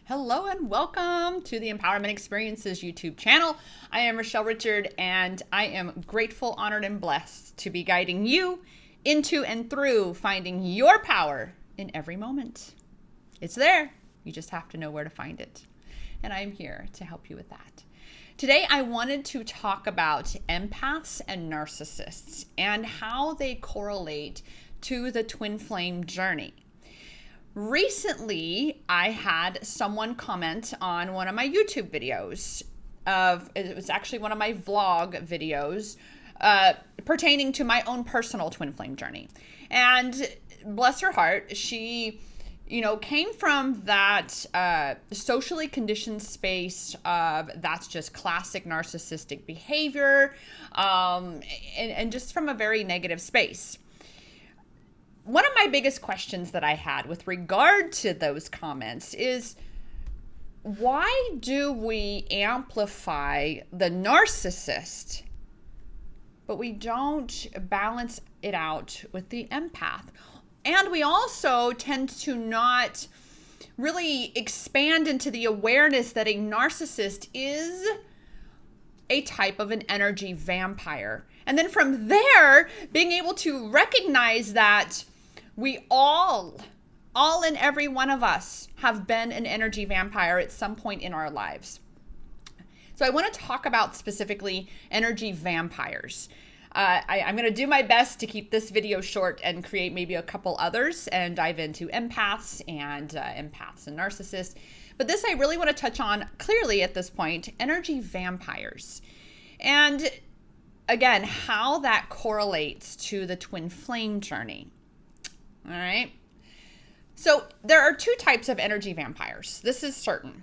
Hello and welcome to the Empowerment Experiences YouTube channel. I am Rochelle Richard and I am grateful, honored, and blessed to be guiding you into and through finding your power in every moment. It's there. You just have to know where to find it. And I'm here to help you with that. Today, I wanted to talk about empaths and narcissists and how they correlate to the twin flame journey. Recently, I had someone comment on one of my YouTube videos. It was actually one of my vlog videos pertaining to my own personal twin flame journey. And bless her heart, she came from that socially conditioned space of that's just classic narcissistic behavior, and just from a very negative space. One of my biggest questions that I had with regard to those comments is, why do we amplify the narcissist, but we don't balance it out with the empath? And we also tend to not really expand into the awareness that a narcissist is a type of an energy vampire. And then from there, being able to recognize that we all and every one of us have been an energy vampire at some point in our lives. So I want to talk about specifically energy vampires. I'm going to do my best to keep this video short and create maybe a couple others and dive into empaths and narcissists. But this I really want to touch on clearly at this point, energy vampires. And again, how that correlates to the twin flame journey. All right. So there are two types of energy vampires. This is certain.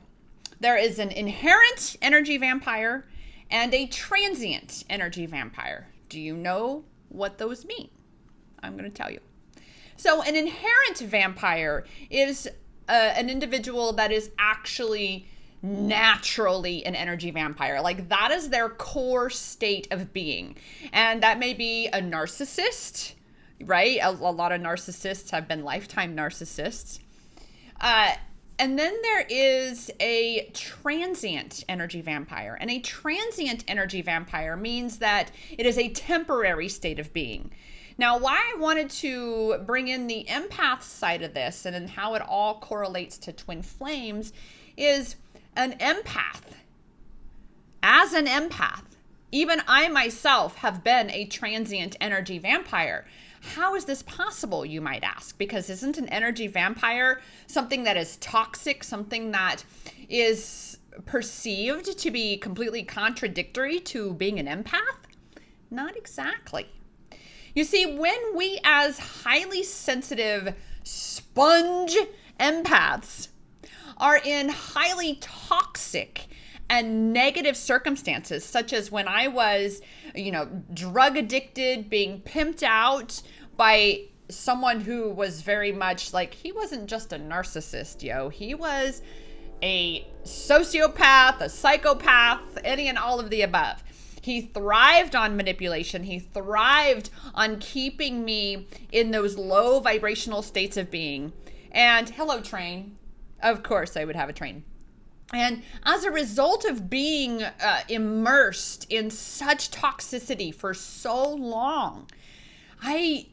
There is an inherent energy vampire and a transient energy vampire. Do you know what those mean? I'm going to tell you. So an inherent vampire is an individual that is actually naturally an energy vampire. Like that is their core state of being. And that may be a narcissist, right? A lot of narcissists have been lifetime narcissists. And then there is a transient energy vampire. And a transient energy vampire means that it is a temporary state of being. Now, why I wanted to bring in the empath side of this and how it all correlates to twin flames is an empath. As an empath, even I myself have been a transient energy vampire. How is this possible, you might ask? Because isn't an energy vampire something that is toxic, something that is perceived to be completely contradictory to being an empath? Not exactly. You see, when we as highly sensitive sponge empaths are in highly toxic and negative circumstances, such as when I was, drug addicted, being pimped out by someone who was very much like, he wasn't just a narcissist, he was a sociopath, a psychopath, any and all of the above. He thrived on manipulation. He thrived on keeping me in those low vibrational states of being. And hello, train. Of course I would have a train. And as a result of being immersed in such toxicity for so long, I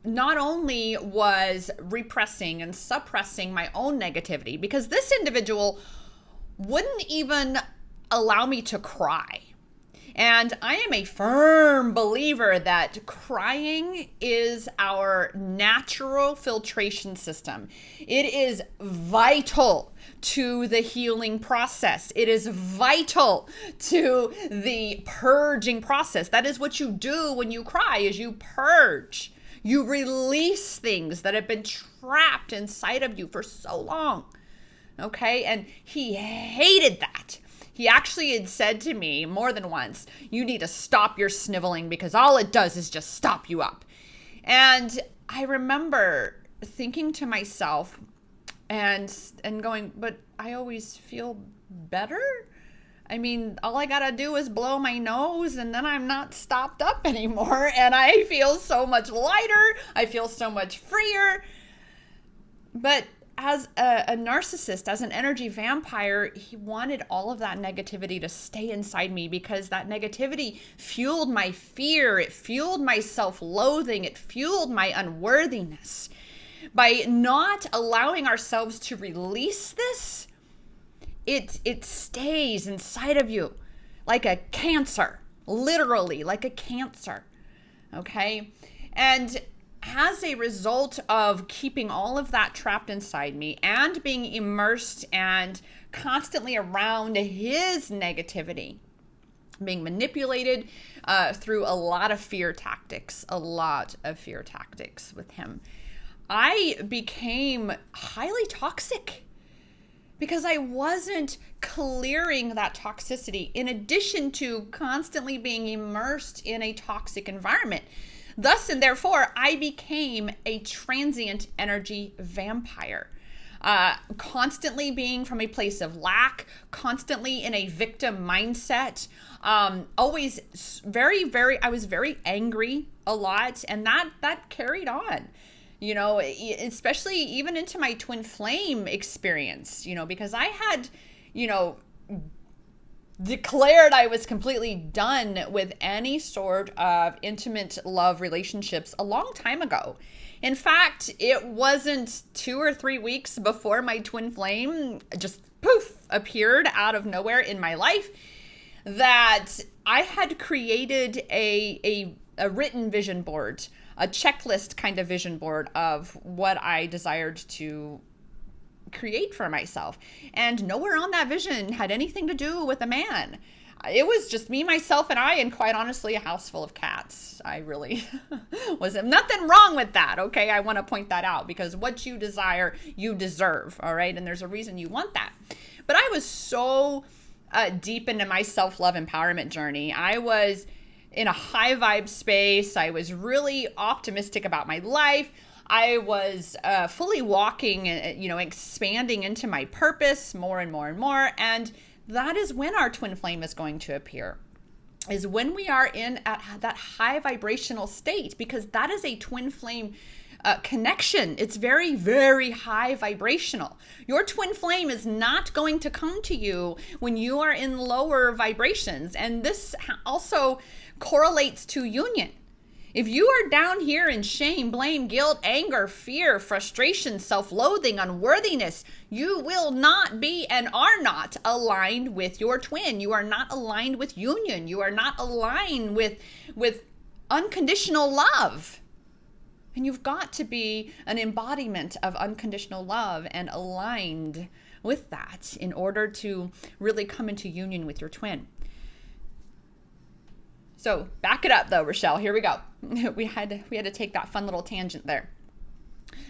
not only was repressing and suppressing my own negativity, because this individual wouldn't even allow me to cry. And I am a firm believer that crying is our natural filtration system. It is vital to the healing process. It is vital to the purging process. That is what you do when you cry, is you purge. You release things that have been trapped inside of you for so long. Okay? And he hated that. He actually had said to me more than once, you need to stop your sniveling because all it does is just stop you up. And I remember thinking to myself and going, but I always feel better. I mean, all I gotta do is blow my nose and then I'm not stopped up anymore. And I feel so much lighter. I feel so much freer. But as a narcissist, as an energy vampire, he wanted all of that negativity to stay inside me because that negativity fueled my fear. It fueled my self-loathing. It fueled my unworthiness. By not allowing ourselves to release this, it stays inside of you like a cancer, literally like a cancer. Okay? And as a result of keeping all of that trapped inside me and being immersed and constantly around his negativity, being manipulated through a lot of fear tactics with him, I became highly toxic because I wasn't clearing that toxicity in addition to constantly being immersed in a toxic environment. Thus and therefore, I became a transient energy vampire, constantly being from a place of lack, constantly in a victim mindset, always I was very angry a lot, and that carried on, you know, especially even into my twin flame experience, you know, because I had, you know, declared I was completely done with any sort of intimate love relationships a long time ago. In fact, it wasn't 2 or 3 weeks before my twin flame just poof appeared out of nowhere in my life that I had created a written vision board, a checklist kind of vision board of what I desired to create for myself. And nowhere on that vision had anything to do with a man. It was just me, myself, and I, and quite honestly, a house full of cats. I really was nothing wrong with that. Okay. I want to point that out because what you desire, you deserve. All right. And there's a reason you want that. But I was so deep into my self-love empowerment journey. I was in a high vibe space. I was really optimistic about my life. I was fully walking, you know, expanding into my purpose more and more and more. And that is when our twin flame is going to appear, is when we are in that high vibrational state, because that is a twin flame connection. It's very, very high vibrational. Your twin flame is not going to come to you when you are in lower vibrations. And this also correlates to union. If you are down here in shame, blame, guilt, anger, fear, frustration, self-loathing, unworthiness, you will not be and are not aligned with your twin. You are not aligned with union. You are not aligned with unconditional love. And you've got to be an embodiment of unconditional love and aligned with that in order to really come into union with your twin. So back it up though, Rochelle. Here we go. We had to take that fun little tangent there.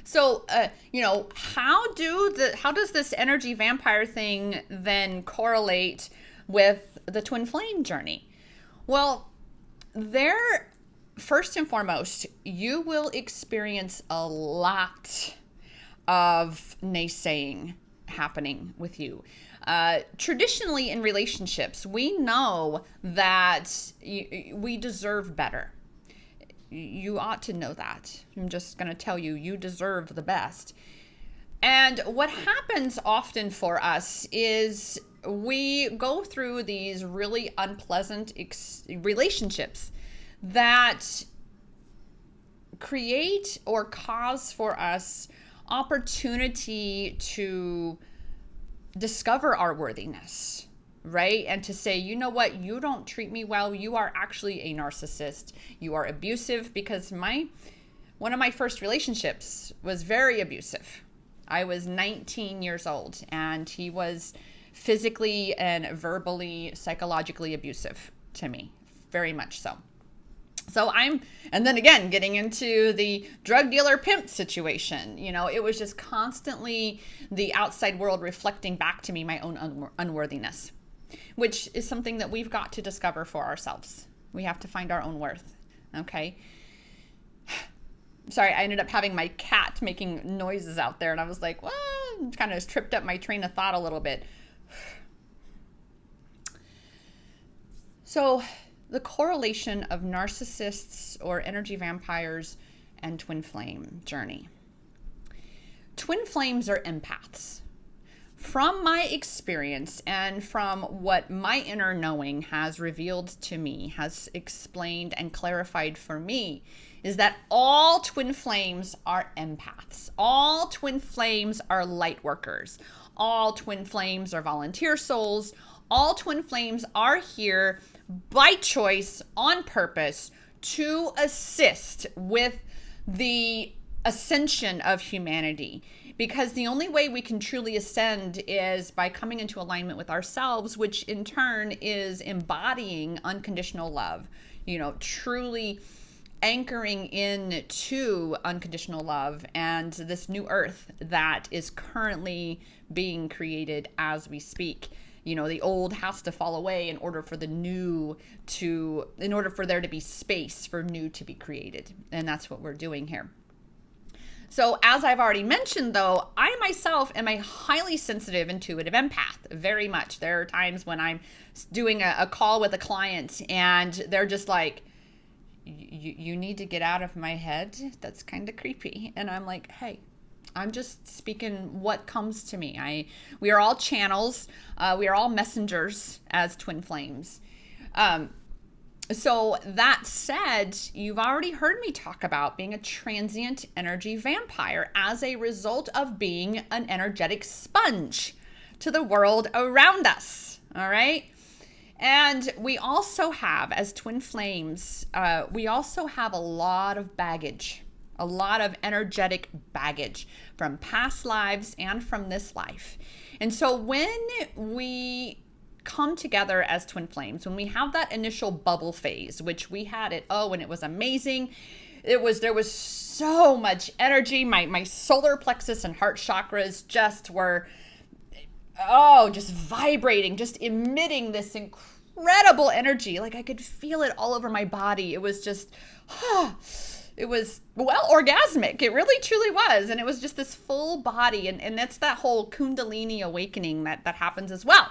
So, you know, how does this energy vampire thing then correlate with the twin flame journey? Well, first and foremost, you will experience a lot of naysaying happening with you. Traditionally in relationships, we know that we deserve better. You ought to know that. I'm just going to tell you, you deserve the best. And what happens often for us is we go through these really unpleasant relationships that create or cause for us opportunity to discover our worthiness, right? And to say, you know what, you don't treat me well. You are actually a narcissist. You are abusive, because one of my first relationships was very abusive. I was 19 years old and he was physically and verbally, psychologically abusive to me, very much so. And then again, getting into the drug dealer pimp situation, you know, it was just constantly the outside world reflecting back to me my own unworthiness, which is something that we've got to discover for ourselves. We have to find our own worth. Okay. Sorry, I ended up having my cat making noises out there and I was like, well, kind of tripped up my train of thought a little bit. So, the correlation of narcissists or energy vampires and twin flame journey. Twin flames are empaths. From my experience and from what my inner knowing has revealed to me, has explained and clarified for me, is that all twin flames are empaths. All twin flames are light workers. All twin flames are volunteer souls. All twin flames are here by choice, on purpose, to assist with the ascension of humanity. Because the only way we can truly ascend is by coming into alignment with ourselves, which in turn is embodying unconditional love, truly anchoring into unconditional love and this new earth that is currently being created as we speak. The old has to fall away in order for there to be space for new to be created. And that's what we're doing here. So as I've already mentioned, though, I myself am a highly sensitive, intuitive empath, very much. There are times when I'm doing a call with a client and they're just like, you need to get out of my head. That's kind of creepy. And I'm like, hey, I'm just speaking what comes to me. We are all channels. We are all messengers as twin flames. So that said, you've already heard me talk about being a transient energy vampire as a result of being an energetic sponge to the world around us. All right. And we also have, as twin flames, we also have a lot of baggage, a lot of energetic baggage from past lives and from this life. And so when we come together as twin flames, when we have that initial bubble phase, which we had and it was amazing. There was so much energy. My solar plexus and heart chakras just were, just vibrating, just emitting this incredible energy. Like I could feel it all over my body. It was just, it was, orgasmic. It really truly was. And it was just this full body. And that's that whole Kundalini awakening that happens as well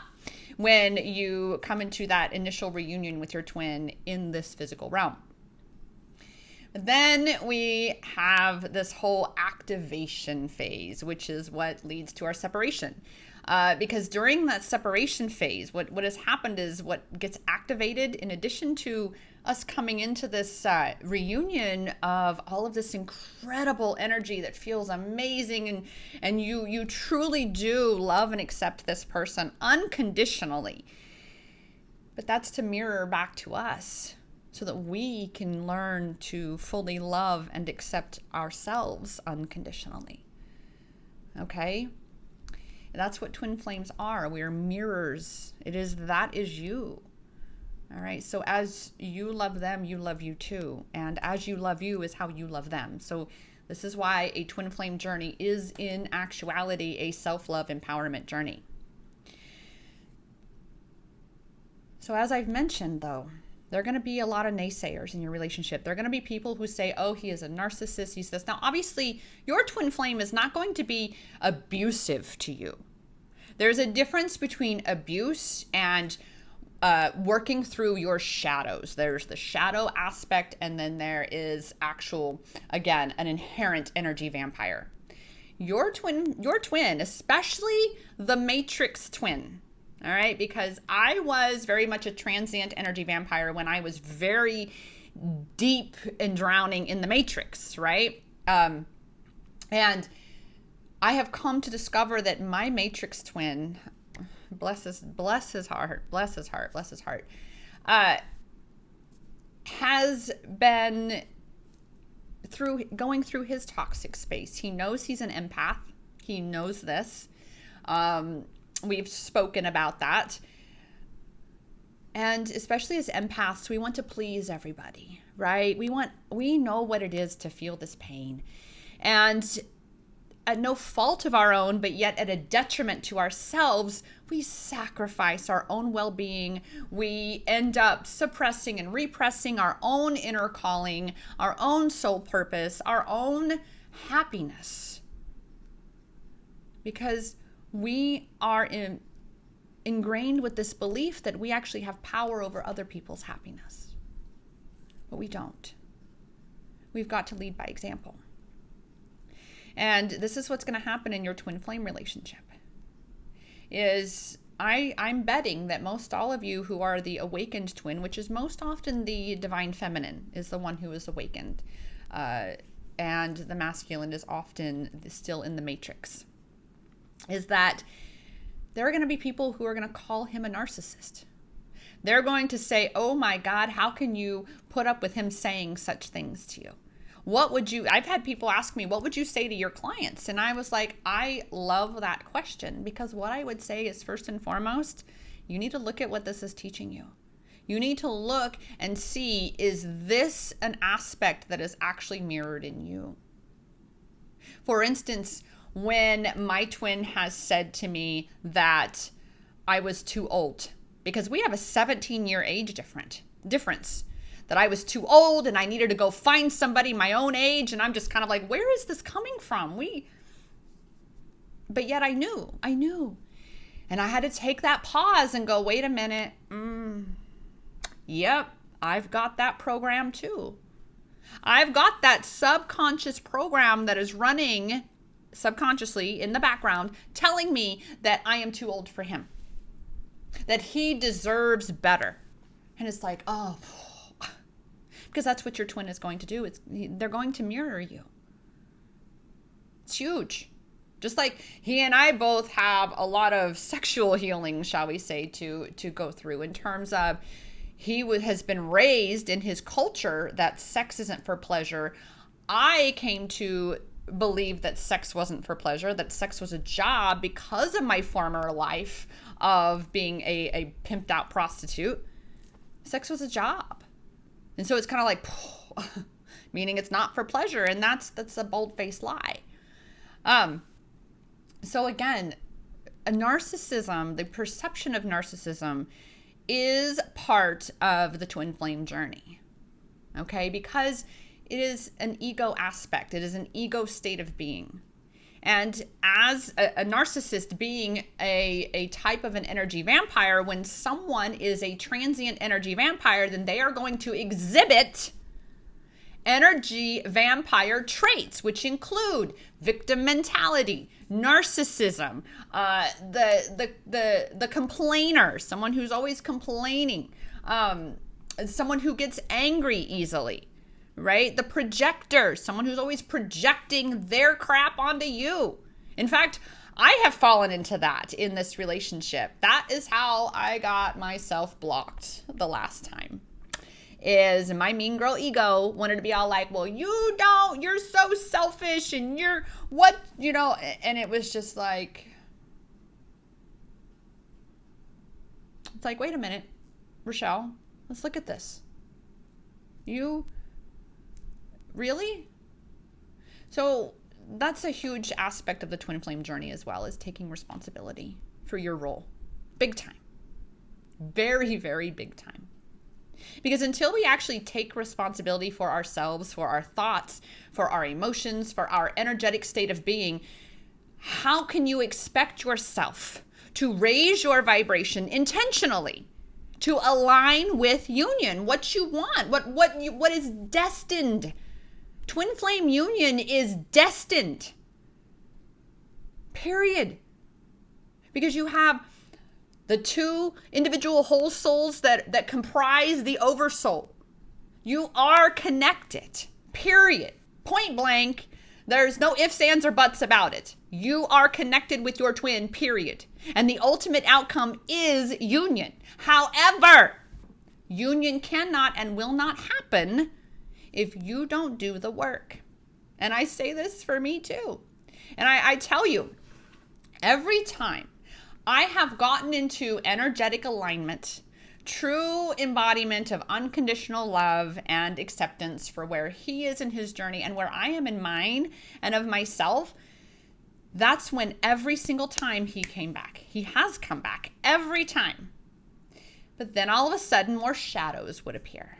when you come into that initial reunion with your twin in this physical realm. But then we have this whole activation phase, which is what leads to our separation. Because during that separation phase, what has happened is what gets activated, in addition to us coming into this reunion of all of this incredible energy that feels amazing, and you truly do love and accept this person unconditionally. But that's to mirror back to us so that we can learn to fully love and accept ourselves unconditionally. Okay? That's what twin flames are. We are mirrors. That is you. All right. So as you love them, you love you too. And as you love you is how you love them. So this is why a twin flame journey is in actuality a self-love empowerment journey. So as I've mentioned, though, there are going to be a lot of naysayers in your relationship. There are going to be people who say, oh, he is a narcissist, he's this. Now, obviously, your twin flame is not going to be abusive to you. There's a difference between abuse and working through your shadows. There's the shadow aspect, and then there is an inherent energy vampire. Your twin, especially the matrix twin, all right, because I was very much a transient energy vampire when I was very deep and drowning in the matrix, right? And I have come to discover that my matrix twin, bless his heart, has been going through his toxic space. He knows he's an empath. He knows this. We've spoken about that. And especially as empaths, we want to please everybody, right? We know what it is to feel this pain. And at no fault of our own, but yet at a detriment to ourselves, we sacrifice our own well-being. We end up suppressing and repressing our own inner calling, our own soul purpose, our own happiness. Because we are ingrained with this belief that we actually have power over other people's happiness. But we don't. We've got to lead by example. And this is what's going to happen in your twin flame relationship. Is I'm betting that most all of you who are the awakened twin, which is most often the divine feminine, is the one who is awakened. And the masculine is often still in the matrix. Is that there are going to be people who are going to call him a narcissist. They're going to say, oh my God, how can you put up with him saying such things to you? I've had people ask me, what would you say to your clients? And I was like, I love that question, because what I would say is, first and foremost, you need to look at what this is teaching you. You need to look and see, is this an aspect that is actually mirrored in you? For instance, when my twin has said to me that I was too old, because we have a 17-year age difference. That I was too old and I needed to go find somebody my own age. And I'm just kind of like, where is this coming from? But yet I knew. And I had to take that pause and go, wait a minute. Yep, I've got that program too. I've got that subconscious program that is running subconsciously in the background, telling me that I am too old for him, that he deserves better. And it's like, oh, because that's what your twin is going to do. They're going to mirror you. It's huge. Just like he and I both have a lot of sexual healing, shall we say, to go through, in terms of has been raised in his culture that sex isn't for pleasure. I came to believe that sex wasn't for pleasure, that sex was a job, because of my former life of being a pimped out prostitute. Sex was a job. And so it's kind of like, meaning it's not for pleasure. And that's a bold-faced lie. So again, narcissism, the perception of narcissism, is part of the twin flame journey. Okay? Because it is an ego aspect. It is an ego state of being. And as a narcissist being a type of an energy vampire, when someone is a transient energy vampire, then they are going to exhibit energy vampire traits, which include victim mentality, narcissism, the complainer, someone who's always complaining, someone who gets angry easily. Right? The projector, someone who's always projecting their crap onto you. In fact, I have fallen into that in this relationship. That is how I got myself blocked the last time. Is my mean girl ego wanted to be all like, well, you're so selfish and you're what, and it was just like, it's like, wait a minute, Rochelle, let's look at this. Really? So that's a huge aspect of the twin flame journey as well, is taking responsibility for your role. Big time. Very, very big time. Because until we actually take responsibility for ourselves, for our thoughts, for our emotions, for our energetic state of being, how can you expect yourself to raise your vibration intentionally, to align with union, what you want, what is destined? Twin flame union is destined. Period. Because you have the two individual whole souls that comprise the oversoul. You are connected. Period. Point blank. There's no ifs, ands, or buts about it. You are connected with your twin, period. And the ultimate outcome is union. However, union cannot and will not happen if you don't do the work. And I say this for me too. And I tell you, every time I have gotten into energetic alignment, true embodiment of unconditional love and acceptance for where he is in his journey and where I am in mine and of myself, that's when every single time he came back. He has come back every time. But then all of a sudden, more shadows would appear.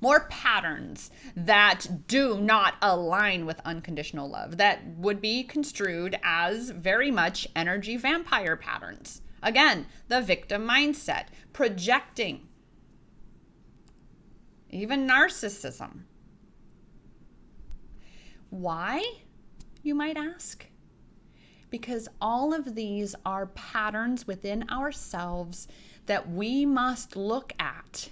More patterns that do not align with unconditional love, that would be construed as very much energy vampire patterns. Again, the victim mindset, projecting, even narcissism. Why? you might ask? Because all of these are patterns within ourselves that we must look at,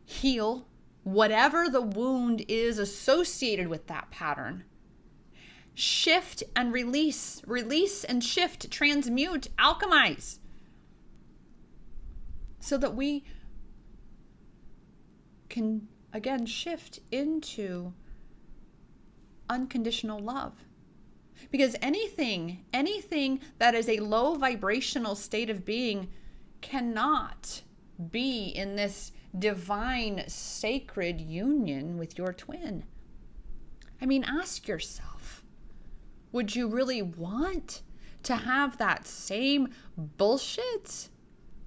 heal whatever the wound is associated with that pattern, shift and release, release and shift, transmute, alchemize, so that we can again shift into unconditional love. Because anything that is a low vibrational state of being cannot be in this divine, sacred union with your twin. I mean, ask yourself, would you really want to have that same bullshit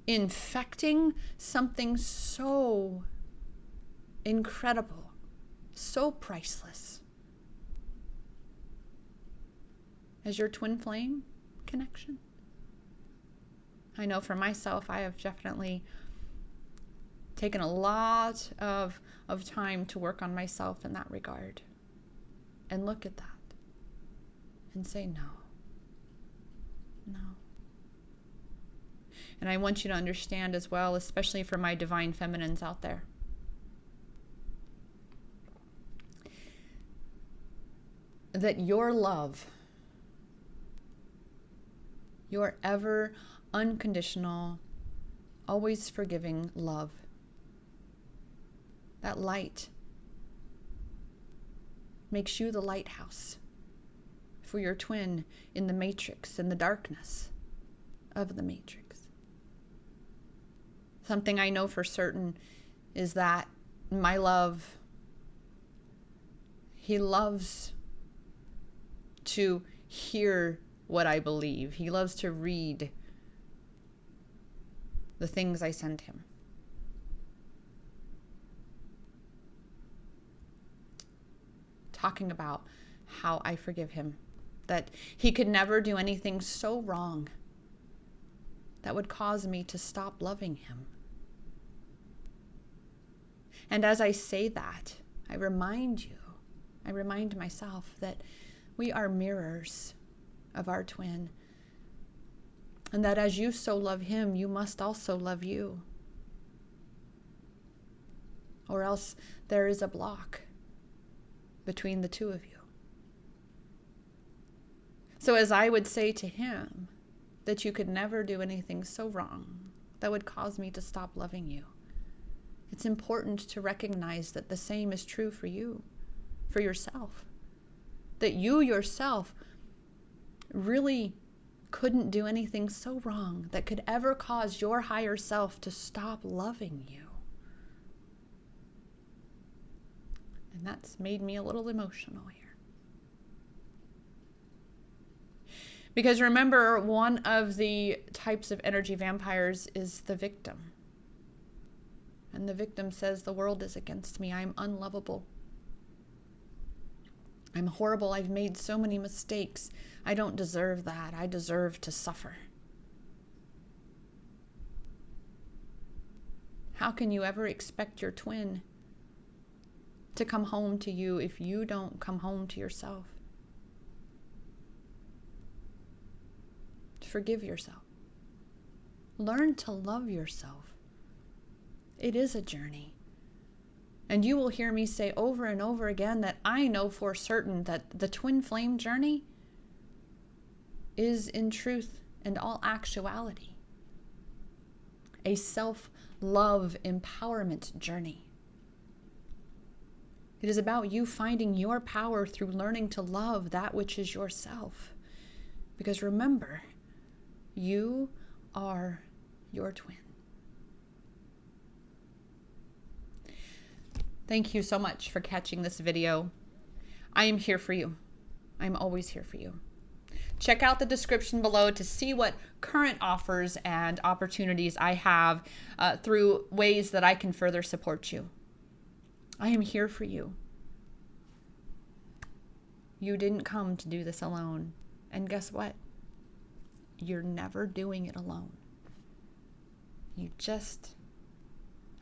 infecting something so incredible, so priceless as your twin flame connection? I know for myself, I have definitely taken a lot of time to work on myself in that regard and look at that and say no. And I want you to understand as well, especially for my divine feminines out there, that your love, your ever unconditional, always forgiving love, that light makes you the lighthouse for your twin in the matrix, in the darkness of the matrix. Something I know for certain is that my love, he loves to hear what I believe. He loves to read the things I send him. Talking about how I forgive him, that he could never do anything so wrong that would cause me to stop loving him. And as I say that, I remind myself that we are mirrors of our twin, and that as you so love him, you must also love you, or else there is a block between the two of you. So as I would say to him that you could never do anything so wrong that would cause me to stop loving you, it's important to recognize that the same is true for you, for yourself. That you yourself really couldn't do anything so wrong that could ever cause your higher self to stop loving you. And that's made me a little emotional here. Because remember, one of the types of energy vampires is the victim. And the victim says, the world is against me. I'm unlovable. I'm horrible. I've made so many mistakes. I don't deserve that. I deserve to suffer. How can you ever expect your twin to come home to you if you don't come home to yourself? Forgive yourself. Learn to love yourself. It is a journey. And you will hear me say over and over again that I know for certain that the twin flame journey is in truth and all actuality a self-love empowerment journey. It is about you finding your power through learning to love that which is yourself. Because remember, you are your twin. Thank you so much for catching this video. I am here for you. I'm always here for you. Check out the description below to see what current offers and opportunities I have through ways that I can further support you. I am here for you. You didn't come to do this alone. And guess what? You're never doing it alone. You just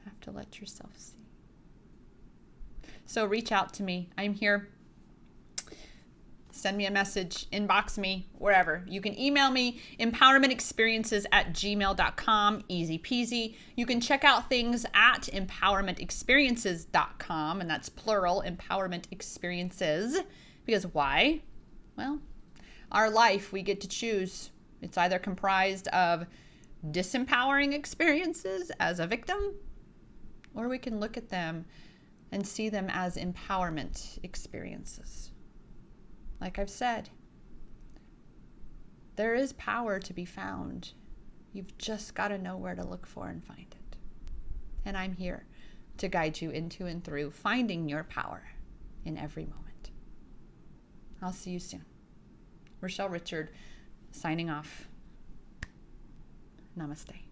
have to let yourself see. So reach out to me. I'm here. Send me a message, inbox me, wherever. You can email me, empowermentexperiences@gmail.com, easy peasy. You can check out things at empowermentexperiences.com, and that's plural, empowerment experiences. Because why? Well, our life, we get to choose. It's either comprised of disempowering experiences as a victim, or we can look at them and see them as empowerment experiences. Like I've said, there is power to be found. You've just got to know where to look for and find it. And I'm here to guide you into and through finding your power in every moment. I'll see you soon. Rochelle Richard, signing off. Namaste.